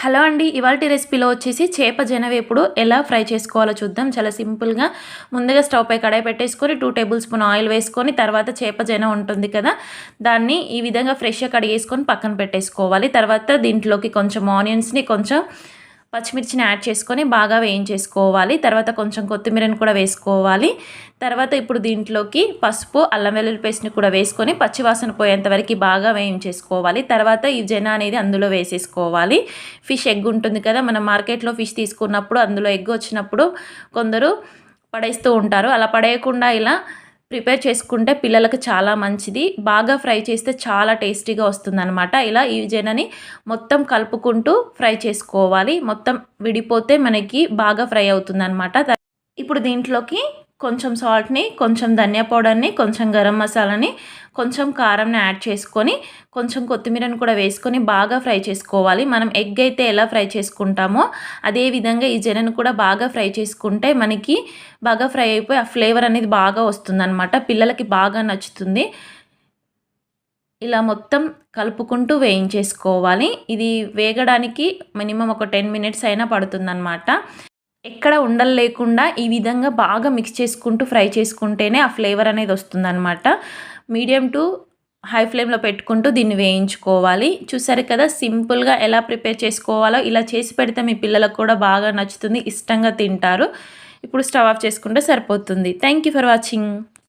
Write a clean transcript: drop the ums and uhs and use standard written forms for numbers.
Hello అండి. ఇవాల్టి రెసిపీలో వచ్చేసి చేప జనవేపుడు ఎలా ఫ్రై చేసుకోవాలో చూద్దాం. చాలా సింపుల్‌గా ముందుగా స్టవ్ పై కడాయి పెట్టేసుకొని 2 టేబుల్ స్పూన్ ఆయిల్ వేసుకొని తర్వాత చేప జన ఉంటుంది కదా! దాన్ని ఈ విధంగా ఫ్రెష్‌గా కడిగేసుకొని పక్కన పెట్టేసుకోవాలి. తర్వాత దీంట్లోకి కొంచెం ఆనియన్స్‌ని, కొంచెం పచ్చిమిర్చిని యాడ్ చేసుకొని బాగా వేయించేసుకోవాలి. తర్వాత కొంచెం కొత్తిమీరని కూడా వేసుకోవాలి. తర్వాత ఇప్పుడు దీంట్లోకి పసుపు, అల్లం వెల్లుల్లి పేస్ట్‌ని కూడా వేసుకొని పచ్చివాసన పోయేంత వరకు బాగా వేయించేసుకోవాలి. తర్వాత ఈ జన అనేది అందులో వేసేసుకోవాలి. ఫిష్ ఎగ్ ఉంటుంది కదా! మనం మార్కెట్‌లో ఫిష్ తీసుకున్నప్పుడు అందులో ఎగ్ వచ్చినప్పుడు కొందరు పడేస్తూ ఉంటారు. అలా పడేయకుండా ఇలా ప్రిపేర్ చేసుకుంటే పిల్లలకు చాలా మంచిది. బాగా ఫ్రై చేస్తే చాలా టేస్టీగా వస్తుందనమాట. ఇలా ఈ జనని మొత్తం కలుపుకుంటూ ఫ్రై చేసుకోవాలి. మొత్తం విడిపోతే మనకి బాగా ఫ్రై అవుతుందనమాట. ఇప్పుడు దీంట్లోకి కొంచెం సాల్ట్‌ని, కొంచెం ధనియా పౌడర్‌ని, కొంచెం గరం మసాలాని, కొంచెం కారంని యాడ్ చేసుకొని, కొంచెం కొత్తిమీరని కూడా వేసుకొని బాగా ఫ్రై చేసుకోవాలి. మనం ఎగ్ అయితే ఎలా ఫ్రై చేసుకుంటామో అదే విధంగా ఈ జనను కూడా బాగా ఫ్రై చేసుకుంటే మనకి బాగా ఫ్రై అయిపోయి ఆ ఫ్లేవర్ అనేది బాగా వస్తుందనమాట. పిల్లలకి బాగా నచ్చుతుంది. ఇలా మొత్తం కలుపుకుంటూ వేయించేసుకోవాలి. ఇది వేగడానికి మినిమమ్ ఒక 10 మినిట్స్ అయినా పడుతుందనమాట. ఎక్కడ ఉండలు లేకుండా ఈ విధంగా బాగా మిక్స్ చేసుకుంటూ ఫ్రై చేసుకుంటేనే ఆ ఫ్లేవర్ అనేది వస్తుందనమాట. మీడియం టు హై ఫ్లేమ్‌లో పెట్టుకుంటూ దీన్ని వేయించుకోవాలి. చూసారు కదా! సింపుల్‌గా ఎలా ప్రిపేర్ చేసుకోవాలో ఇలా చేసి పెడితే మీ పిల్లలకు కూడా బాగా నచ్చుతుంది. ఇష్టంగా తింటారు. ఇప్పుడు స్టవ్ ఆఫ్ చేసుకుంటే సరిపోతుంది. Thank you for watching.